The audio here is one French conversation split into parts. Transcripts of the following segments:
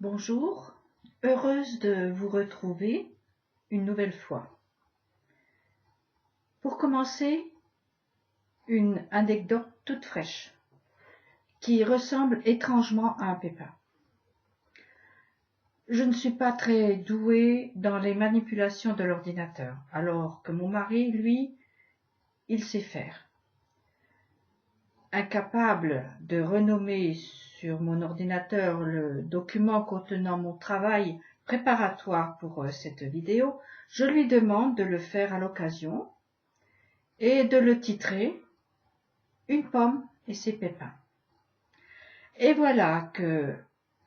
Bonjour, heureuse de vous retrouver une nouvelle fois. Pour commencer, une anecdote toute fraîche qui ressemble étrangement à un pépin. Je ne suis pas très douée dans les manipulations de l'ordinateur, alors que mon mari, lui, il sait faire. Incapable de renommer sur mon ordinateur le document contenant mon travail préparatoire pour cette vidéo, je lui demande de le faire à l'occasion et de le titrer « Une pomme et ses pépins ». Et voilà que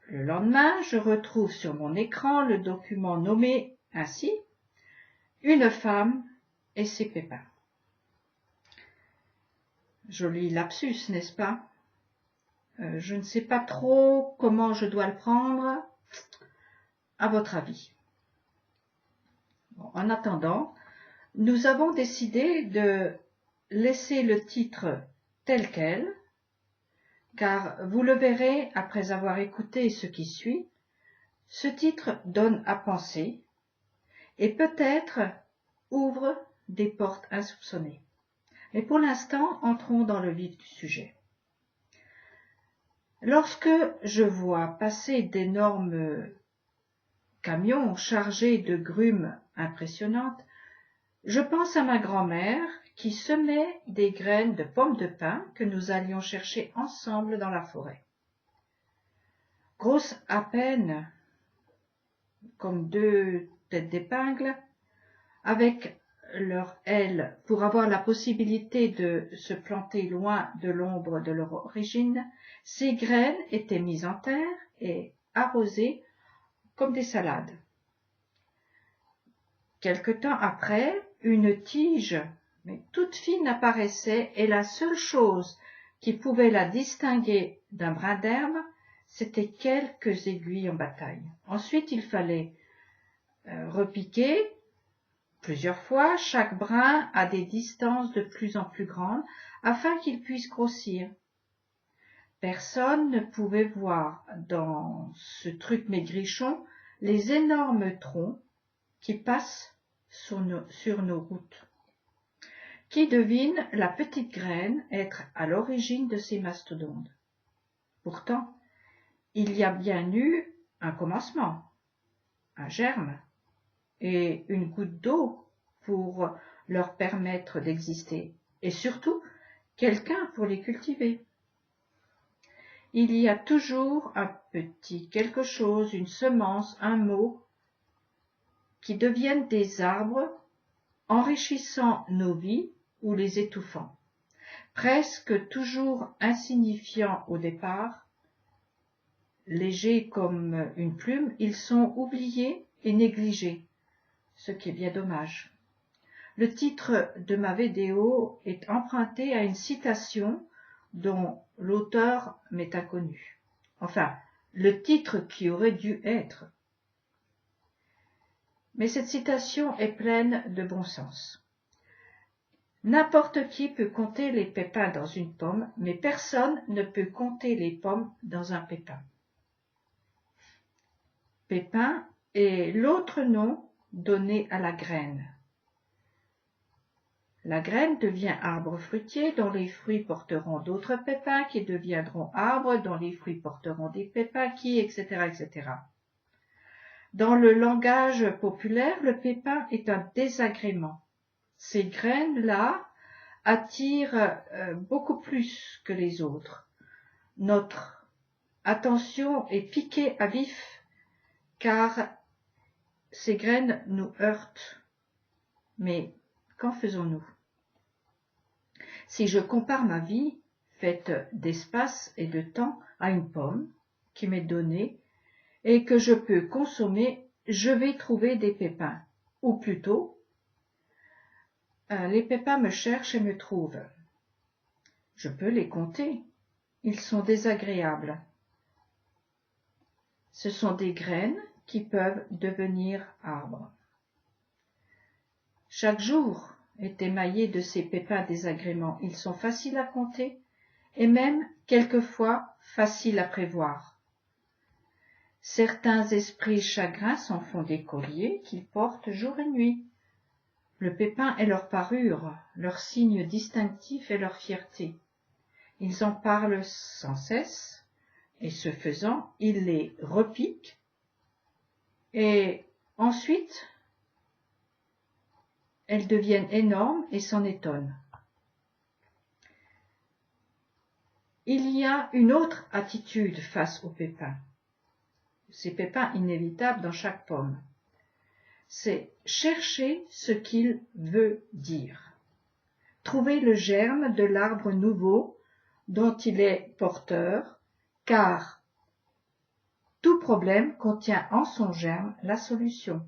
le lendemain, je retrouve sur mon écran le document nommé ainsi « Une femme et ses pépins ». Joli lapsus, n'est-ce pas? Je ne sais pas trop comment je dois le prendre. À votre avis? Bon, en attendant, nous avons décidé de laisser le titre tel quel, car vous le verrez après avoir écouté ce qui suit, ce titre donne à penser et peut-être ouvre des portes insoupçonnées. Mais pour l'instant, entrons dans le vif du sujet. Lorsque je vois passer d'énormes camions chargés de grumes impressionnantes, je pense à ma grand-mère qui semait des graines de pommes de pin que nous allions chercher ensemble dans la forêt. Grosses à peine comme 2 têtes d'épingle, avec leurs ailes pour avoir la possibilité de se planter loin de l'ombre de leur origine, ces graines étaient mises en terre et arrosées comme des salades. Quelque temps après, une tige, mais toute fine, apparaissait et la seule chose qui pouvait la distinguer d'un brin d'herbe, c'était quelques aiguilles en bataille. Ensuite, il fallait repiquer plusieurs fois chaque brin à des distances de plus en plus grandes afin qu'il puisse grossir. Personne ne pouvait voir dans ce truc maigrichon les énormes troncs qui passent sur nos routes. Qui devine la petite graine être à l'origine de ces mastodontes? Pourtant, il y a bien eu un commencement, un germe, et une goutte d'eau pour leur permettre d'exister, et surtout quelqu'un pour les cultiver. Il y a toujours un petit quelque chose, une semence, un mot, qui deviennent des arbres, enrichissant nos vies ou les étouffant. Presque toujours insignifiants au départ, légers comme une plume, ils sont oubliés et négligés, ce qui est bien dommage. Le titre de ma vidéo est emprunté à une citation dont l'auteur m'est inconnu. Enfin, le titre qui aurait dû être. Mais cette citation est pleine de bon sens. N'importe qui peut compter les pépins dans une pomme, mais personne ne peut compter les pommes dans un pépin. Pépin est l'autre nom donné à la graine. La graine devient arbre fruitier dont les fruits porteront d'autres pépins qui deviendront arbres dont les fruits porteront des pépins qui, etc., etc. Dans le langage populaire, le pépin est un désagrément. Ces graines-là attirent beaucoup plus que les autres. Notre attention est piquée à vif car ces graines nous heurtent. Mais qu'en faisons-nous? Si je compare ma vie, faite d'espace et de temps, à une pomme qui m'est donnée et que je peux consommer, je vais trouver des pépins. Ou plutôt, les pépins me cherchent et me trouvent. Je peux les compter. Ils sont désagréables. Ce sont des graines qui peuvent devenir arbres. Chaque jour est émaillé de ces pépins désagréments. Ils sont faciles à compter et même quelquefois faciles à prévoir. Certains esprits chagrins s'en font des colliers qu'ils portent jour et nuit. Le pépin est leur parure, leur signe distinctif et leur fierté. Ils en parlent sans cesse, et ce faisant, ils les repiquent, et ensuite, elles deviennent énormes et s'en étonnent. Il y a une autre attitude face aux pépins. Ces pépins inévitables dans chaque pomme. C'est chercher ce qu'il veut dire. Trouver le germe de l'arbre nouveau dont il est porteur, car tout problème contient en son germe la solution.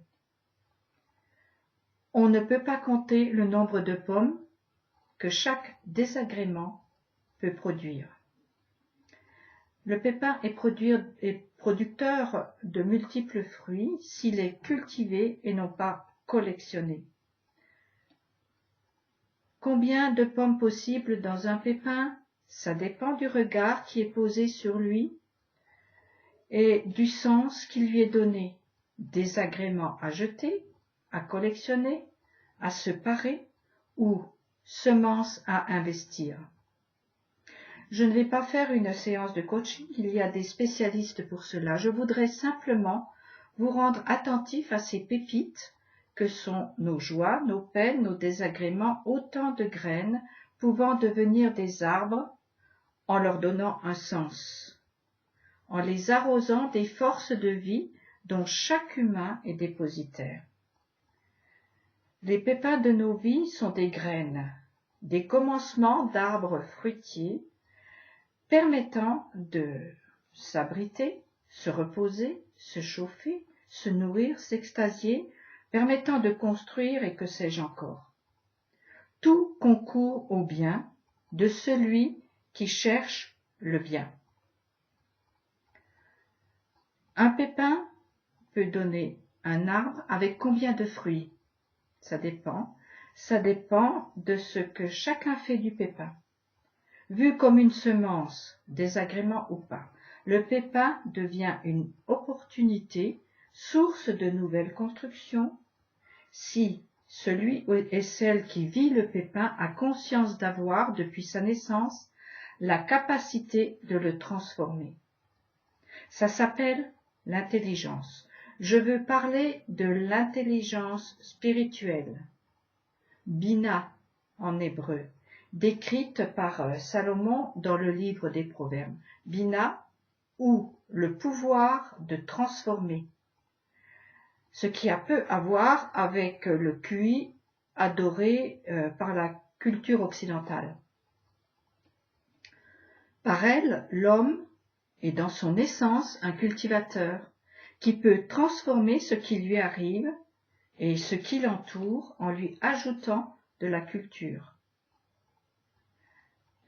On ne peut pas compter le nombre de pommes que chaque désagrément peut produire. Le pépin est producteur de multiples fruits s'il est cultivé et non pas collectionné. Combien de pommes possibles dans un pépin? Ça dépend du regard qui est posé sur lui et du sens qui lui est donné. Désagrément à jeter, à collectionner, à se parer ou semence à investir. Je ne vais pas faire une séance de coaching, il y a des spécialistes pour cela. Je voudrais simplement vous rendre attentifs à ces pépites que sont nos joies, nos peines, nos désagréments, autant de graines pouvant devenir des arbres en leur donnant un sens, en les arrosant des forces de vie dont chaque humain est dépositaire. Les pépins de nos vies sont des graines, des commencements d'arbres fruitiers, permettant de s'abriter, se reposer, se chauffer, se nourrir, s'extasier, permettant de construire et que sais-je encore. Tout concourt au bien de celui qui cherche le bien. Un pépin peut donner un arbre avec combien de fruits? Ça dépend de ce que chacun fait du pépin. Vu comme une semence, désagrément ou pas, le pépin devient une opportunité, source de nouvelles constructions, si celui et celle qui vit le pépin a conscience d'avoir, depuis sa naissance, la capacité de le transformer. Ça s'appelle l'intelligence. Je veux parler de l'intelligence spirituelle, Bina en hébreu, décrite par Salomon dans le livre des Proverbes. Bina, ou le pouvoir de transformer, ce qui a peu à voir avec le QI adoré par la culture occidentale. Par elle, l'homme est dans son essence un cultivateur qui peut transformer ce qui lui arrive et ce qui l'entoure en lui ajoutant de la culture.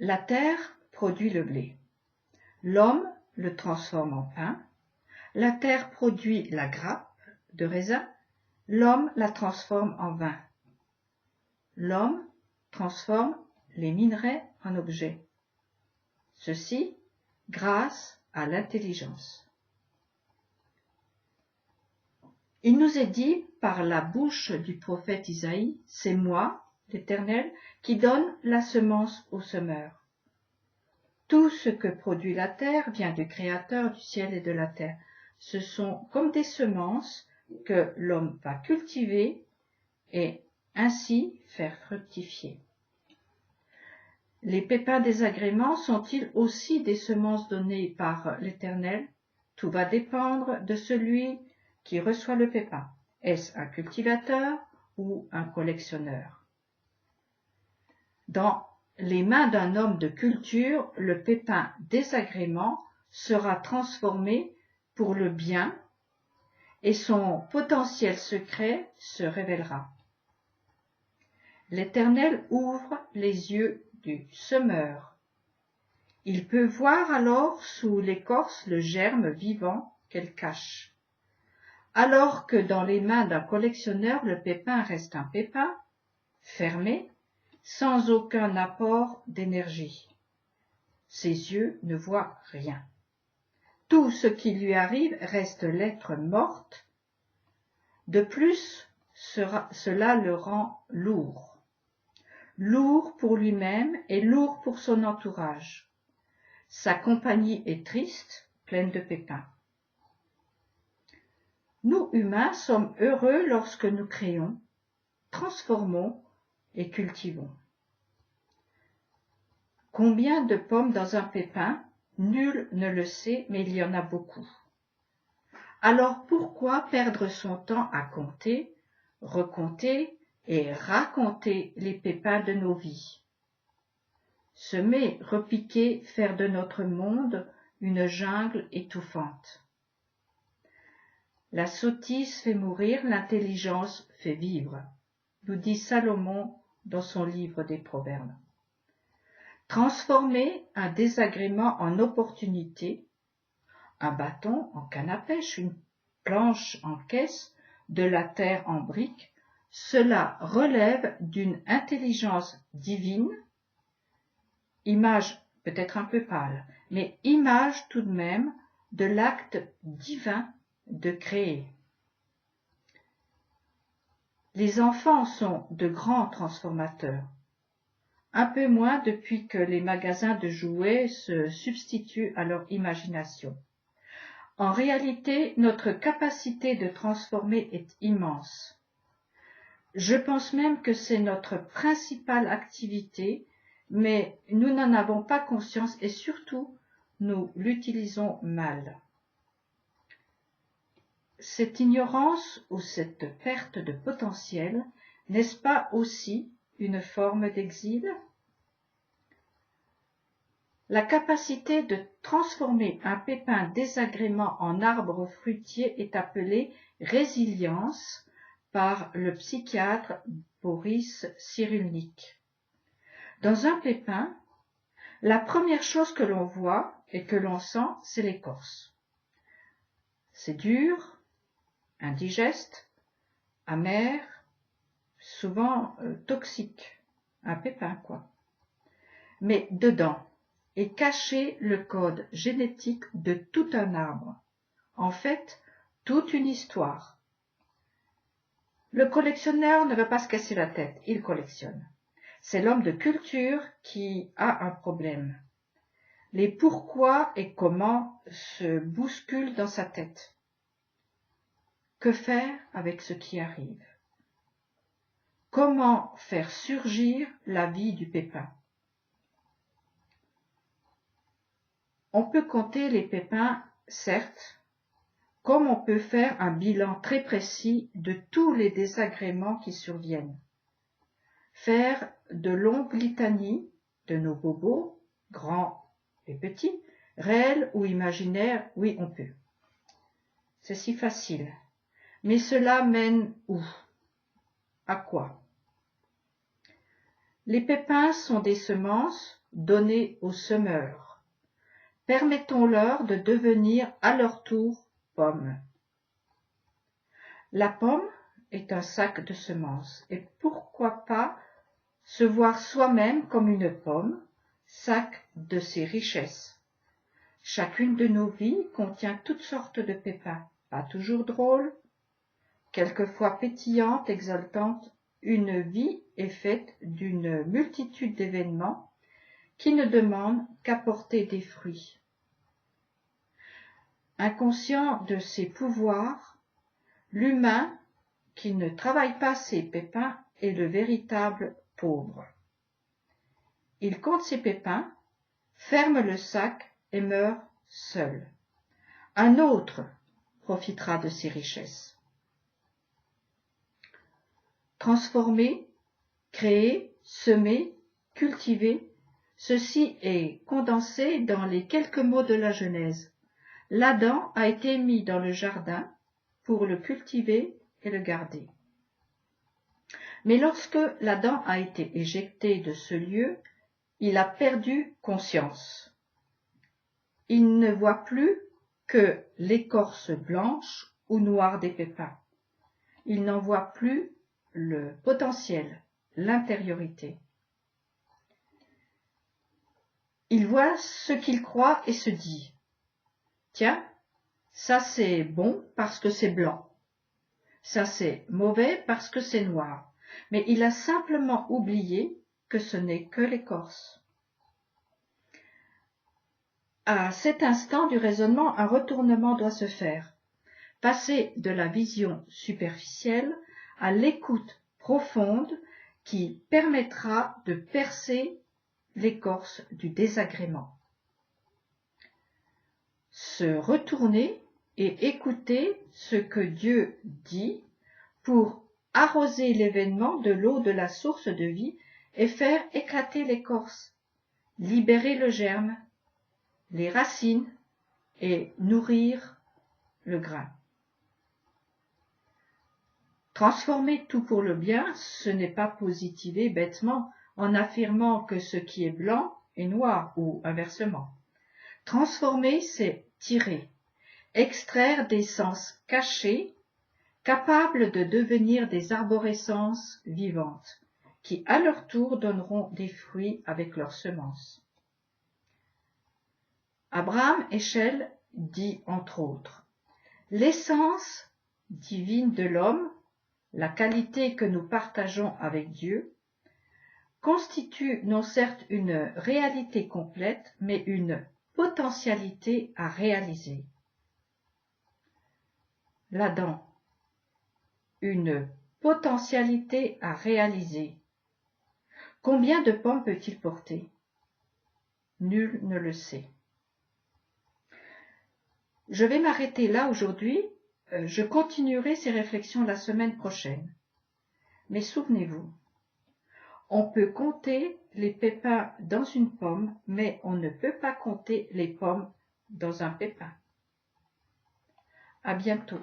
La terre produit le blé. L'homme le transforme en pain. La terre produit la grappe de raisin. L'homme la transforme en vin. L'homme transforme les minerais en objets. Ceci grâce à l'intelligence. Il nous est dit par la bouche du prophète Isaïe, c'est moi, l'Éternel, qui donne la semence au semeur. Tout ce que produit la terre vient du Créateur du ciel et de la terre. Ce sont comme des semences que l'homme va cultiver et ainsi faire fructifier. Les pépins désagréments sont-ils aussi des semences données par l'Éternel? Tout va dépendre de celui qui reçoit le pépin. Est-ce un cultivateur ou un collectionneur? Dans les mains d'un homme de culture, le pépin désagrément sera transformé pour le bien et son potentiel secret se révélera. L'Éternel ouvre les yeux du semeur. Il peut voir alors sous l'écorce le germe vivant qu'elle cache. Alors que dans les mains d'un collectionneur, le pépin reste un pépin, fermé, sans aucun apport d'énergie. Ses yeux ne voient rien. tout ce qui lui arrive reste lettre morte. De plus, cela le rend lourd. Lourd pour lui-même et lourd pour son entourage. Sa compagnie est triste, pleine de pépins. Nous, humains, sommes heureux lorsque nous créons, transformons et cultivons. Combien de pommes dans un pépin? Nul ne le sait, mais il y en a beaucoup. Alors pourquoi perdre son temps à compter, recompter et raconter les pépins de nos vies? Semer, repiquer, faire de notre monde une jungle étouffante. La sottise fait mourir, l'intelligence fait vivre, nous dit Salomon dans son livre des Proverbes. Transformer un désagrément en opportunité, un bâton en canne à pêche, une planche en caisse, de la terre en brique, cela relève d'une intelligence divine, image peut-être un peu pâle, mais image tout de même de l'acte divin de créer. Les enfants sont de grands transformateurs, un peu moins depuis que les magasins de jouets se substituent à leur imagination. En réalité, notre capacité de transformer est immense. Je pense même que c'est notre principale activité, mais nous n'en avons pas conscience et surtout, nous l'utilisons mal. Cette ignorance ou cette perte de potentiel, n'est-ce pas aussi une forme d'exil? La capacité de transformer un pépin désagrément en arbre fruitier est appelée résilience par le psychiatre Boris Cyrulnik. Dans un pépin, la première chose que l'on voit et que l'on sent, c'est l'écorce. C'est dur, indigeste, amer, souvent toxique, un pépin quoi. Mais dedans est caché le code génétique de tout un arbre, en fait toute une histoire. Le collectionneur ne veut pas se casser la tête, il collectionne. C'est l'homme de culture qui a un problème. Les pourquoi et comment se bousculent dans sa tête. Que faire avec ce qui arrive? Comment faire surgir la vie du pépin? On peut compter les pépins, certes, comme on peut faire un bilan très précis de tous les désagréments qui surviennent. Faire de longues litanies de nos bobos, grands et petits, réels ou imaginaires, oui, on peut. C'est si facile. Mais cela mène où? À quoi? Les pépins sont des semences données aux semeurs. Permettons-leur de devenir à leur tour pommes. La pomme est un sac de semences, et pourquoi pas se voir soi-même comme une pomme, sac de ses richesses. Chacune de nos vies contient toutes sortes de pépins, pas toujours drôles, quelquefois pétillantes, exaltantes. Une vie est faite d'une multitude d'événements qui ne demandent qu'apporter des fruits. Inconscient de ses pouvoirs, l'humain qui ne travaille pas ses pépins est le véritable pauvre. Il compte ses pépins, ferme le sac et meurt seul. Un autre profitera de ses richesses. Transformer, créer, semer, cultiver, ceci est condensé dans les quelques mots de la Genèse. L'Adam a été mis dans le jardin pour le cultiver et le garder. Mais lorsque l'Adam a été éjecté de ce lieu, il a perdu conscience. Il ne voit plus que l'écorce blanche ou noire des pépins. Il n'en voit plus le potentiel, l'intériorité. Il voit ce qu'il croit et se dit: Tiens, ça c'est bon parce que c'est blanc. Ça c'est mauvais parce que c'est noir. Mais il a simplement oublié que ce n'est que l'écorce. À cet instant du raisonnement, un retournement doit se faire. Passer de la vision superficielle à l'écoute profonde qui permettra de percer l'écorce du désagrément. Se retourner et écouter ce que Dieu dit pour arroser l'événement de l'eau de la source de vie et faire éclater l'écorce, libérer le germe, les racines et nourrir le grain. Transformer tout pour le bien, ce n'est pas positiver bêtement en affirmant que ce qui est blanc est noir ou inversement. Transformer, c'est tirer, extraire des sens cachés, capables de devenir des arborescences vivantes, qui à leur tour donneront des fruits avec leurs semences. Abraham Heschel dit entre autres, « L'essence divine de l'homme, la qualité que nous partageons avec Dieu, constitue non certes une réalité complète, mais une potentialité à réaliser. » L'Adam, une potentialité à réaliser. Combien de pommes peut-il porter? Nul ne le sait. Je vais m'arrêter là aujourd'hui. Je continuerai ces réflexions la semaine prochaine. Mais souvenez-vous, on peut compter les pépins dans une pomme, mais on ne peut pas compter les pommes dans un pépin. À bientôt.